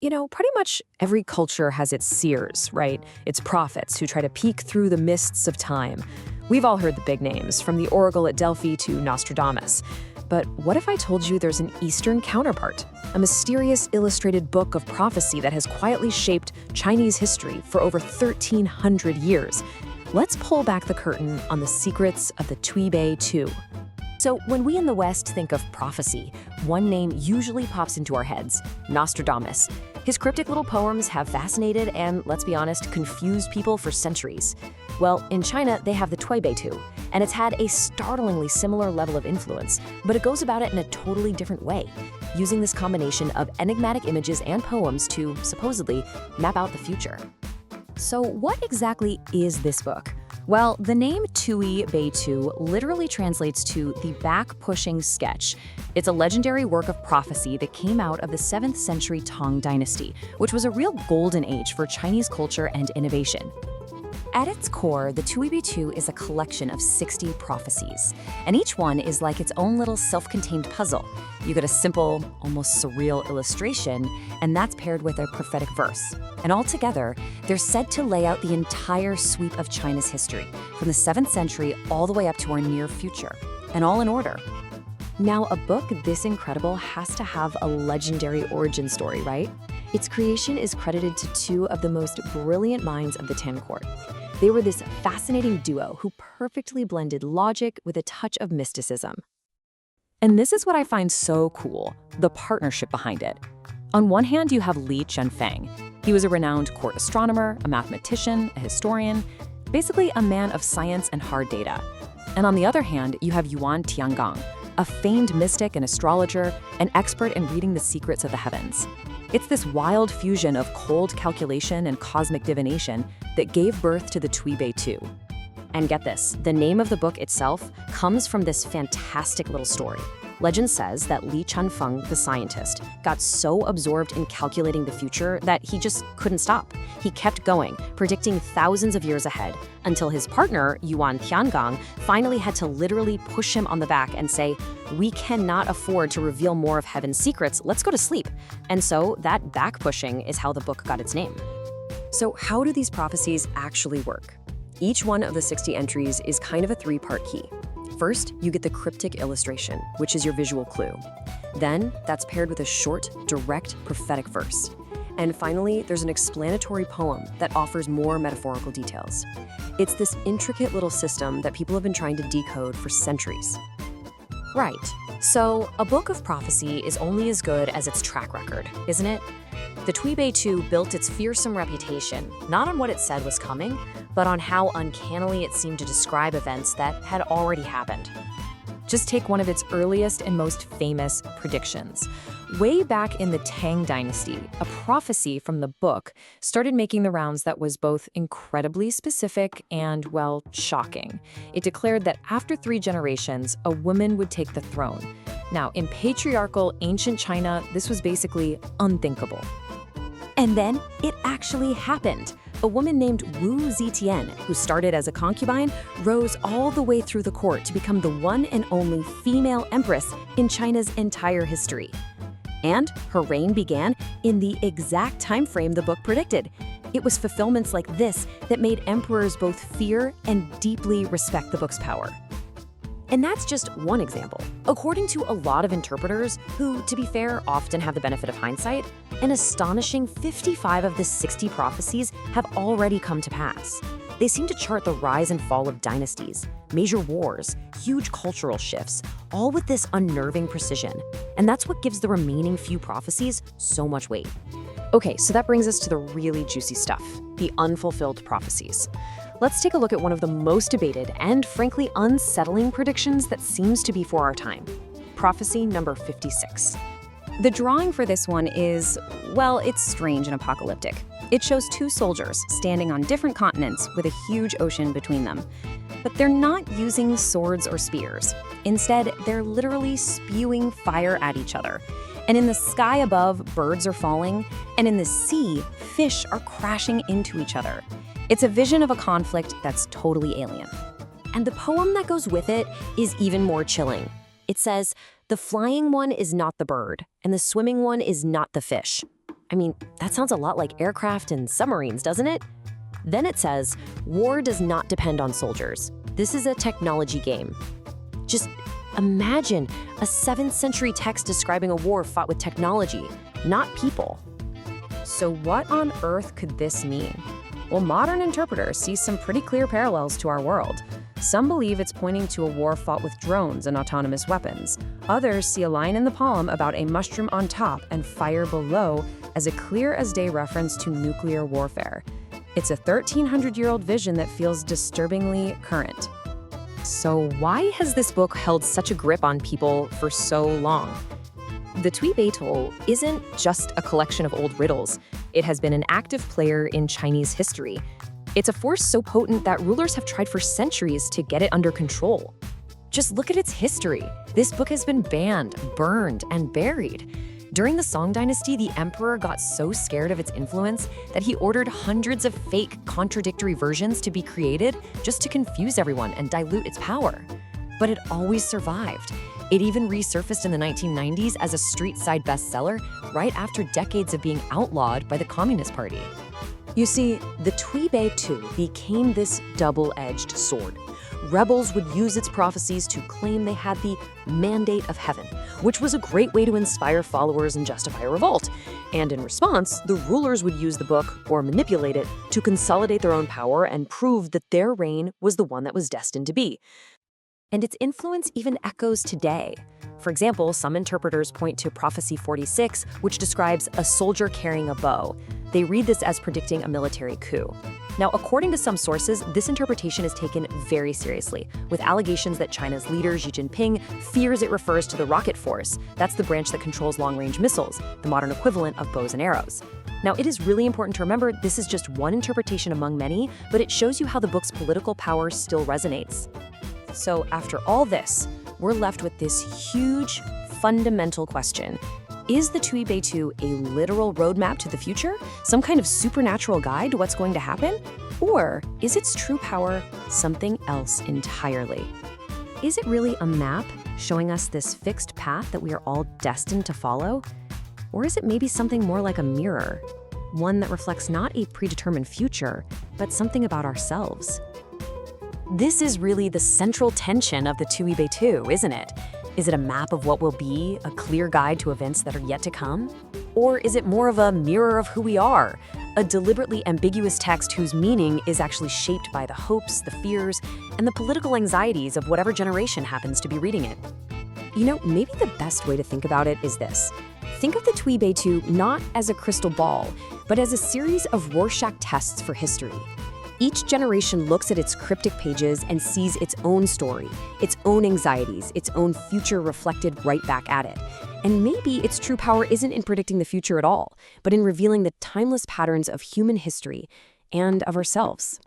Pretty much every culture has its seers, right? Its prophets who try to peek through the mists of time. We've all heard the big names, from the Oracle at Delphi to Nostradamus. But what if I told you there's an Eastern counterpart? A mysterious illustrated book of prophecy that has quietly shaped Chinese history for over 1,300 years. Let's pull back the curtain on the secrets of the Tui Bei Tu. So when we in the West think of prophecy, one name usually pops into our heads: Nostradamus. His cryptic little poems have fascinated and, let's be honest, confused people for centuries. Well, in China, they have the Tui Bei Tu, and it's had a startlingly similar level of influence, but it goes about it in a totally different way, using this combination of enigmatic images and poems to, supposedly, map out the future. So what exactly is this book? Well, the name Tui Bei Tu literally translates to the back-pushing sketch. It's a legendary work of prophecy that came out of the 7th century Tang dynasty, which was a real golden age for Chinese culture and innovation. At its core, the Tui Bei Tu is a collection of 60 prophecies, and each one is like its own little self-contained puzzle. You get a simple, almost surreal illustration, and that's paired with a prophetic verse. And altogether, they're said to lay out the entire sweep of China's history, from the 7th century all the way up to our near future, and all in order. Now, a book this incredible has to have a legendary origin story, right? Its creation is credited to two of the most brilliant minds of the Tang court. They were this fascinating duo who perfectly blended logic with a touch of mysticism. And this is what I find so cool, the partnership behind it. On one hand, you have Li Chunfeng. He was a renowned court astronomer, a mathematician, a historian, basically a man of science and hard data. And on the other hand, you have Yuan Tiangang, a famed mystic and astrologer, an expert in reading the secrets of the heavens. It's this wild fusion of cold calculation and cosmic divination that gave birth to the Tui Bei Tu. And get this, the name of the book itself comes from this fantastic little story. Legend says that Li Chunfeng, the scientist, got so absorbed in calculating the future that he just couldn't stop. He kept going, predicting thousands of years ahead, until his partner, Yuan Tiangang, finally had to literally push him on the back and say, "We cannot afford to reveal more of heaven's secrets, let's go to sleep." And so that back pushing is how the book got its name. So how do these prophecies actually work? Each one of the 60 entries is kind of a three-part key. First, you get the cryptic illustration, which is your visual clue. Then, that's paired with a short, direct, prophetic verse. And finally, there's an explanatory poem that offers more metaphorical details. It's this intricate little system that people have been trying to decode for centuries. Right, so a book of prophecy is only as good as its track record, isn't it? The Tui Bei Tu built its fearsome reputation, not on what it said was coming, but on how uncannily it seemed to describe events that had already happened. Just take one of its earliest and most famous predictions. Way back in the Tang dynasty, a prophecy from the book started making the rounds that was both incredibly specific and, well, shocking. It declared that after 3 generations, a woman would take the throne. Now, in patriarchal ancient China, this was basically unthinkable. And then it actually happened. A woman named Wu Zetian, who started as a concubine, rose all the way through the court to become the one and only female empress in China's entire history. And her reign began in the exact time frame the book predicted. It was fulfillments like this that made emperors both fear and deeply respect the book's power. And that's just one example. According to a lot of interpreters, who, to be fair, often have the benefit of hindsight, an astonishing 55 of the 60 prophecies have already come to pass. They seem to chart the rise and fall of dynasties, major wars, huge cultural shifts, all with this unnerving precision. And that's what gives the remaining few prophecies so much weight. Okay, so that brings us to the really juicy stuff, the unfulfilled prophecies. Let's take a look at one of the most debated and frankly unsettling predictions that seems to be for our time. Prophecy number 56. The drawing for this one is, well, it's strange and apocalyptic. It shows 2 soldiers standing on different continents with a huge ocean between them. But they're not using swords or spears. Instead, they're literally spewing fire at each other. And in the sky above, birds are falling, and in the sea, fish are crashing into each other. It's a vision of a conflict that's totally alien. And the poem that goes with it is even more chilling. It says, "The flying one is not the bird, and the swimming one is not the fish." I mean, that sounds a lot like aircraft and submarines, doesn't it? Then it says, war does not depend on soldiers. This is a technology game. Just imagine a 7th century text describing a war fought with technology, not people. So what on earth could this mean? Well, modern interpreters see some pretty clear parallels to our world. Some believe it's pointing to a war fought with drones and autonomous weapons. Others see a line in the poem about a mushroom on top and fire below as a clear-as-day reference to nuclear warfare. It's a 1,300-year-old vision that feels disturbingly current. So why has this book held such a grip on people for so long? The Tui Bei Tu isn't just a collection of old riddles. It has been an active player in Chinese history. It's a force so potent that rulers have tried for centuries to get it under control. Just look at its history. This book has been banned, burned, and buried. During the Song dynasty, the emperor got so scared of its influence that he ordered hundreds of fake, contradictory versions to be created just to confuse everyone and dilute its power. But it always survived. It even resurfaced in the 1990s as a street-side bestseller right after decades of being outlawed by the Communist Party. You see, the Tui Bei Tu became this double-edged sword. Rebels would use its prophecies to claim they had the mandate of heaven, which was a great way to inspire followers and justify a revolt. And in response, the rulers would use the book, or manipulate it, to consolidate their own power and prove that their reign was the one that was destined to be. And its influence even echoes today. For example, some interpreters point to Prophecy 46, which describes a soldier carrying a bow. They read this as predicting a military coup. Now, according to some sources, this interpretation is taken very seriously, with allegations that China's leader, Xi Jinping, fears it refers to the rocket force. That's the branch that controls long-range missiles, the modern equivalent of bows and arrows. Now, it is really important to remember this is just one interpretation among many, but it shows you how the book's political power still resonates. So after all this, we're left with this huge, fundamental question. Is the Tui Bei Tu a literal roadmap to the future? Some kind of supernatural guide to what's going to happen? Or is its true power something else entirely? Is it really a map showing us this fixed path that we are all destined to follow? Or is it maybe something more like a mirror? One that reflects not a predetermined future, but something about ourselves? This is really the central tension of the Tui Bei Tu, isn't it? Is it a map of what will be, a clear guide to events that are yet to come? Or is it more of a mirror of who we are, a deliberately ambiguous text whose meaning is actually shaped by the hopes, the fears, and the political anxieties of whatever generation happens to be reading it? You know, maybe the best way to think about it is this. Think of the Tui Bei Tu not as a crystal ball, but as a series of Rorschach tests for history. Each generation looks at its cryptic pages and sees its own story, its own anxieties, its own future reflected right back at it. And maybe its true power isn't in predicting the future at all, but in revealing the timeless patterns of human history and of ourselves.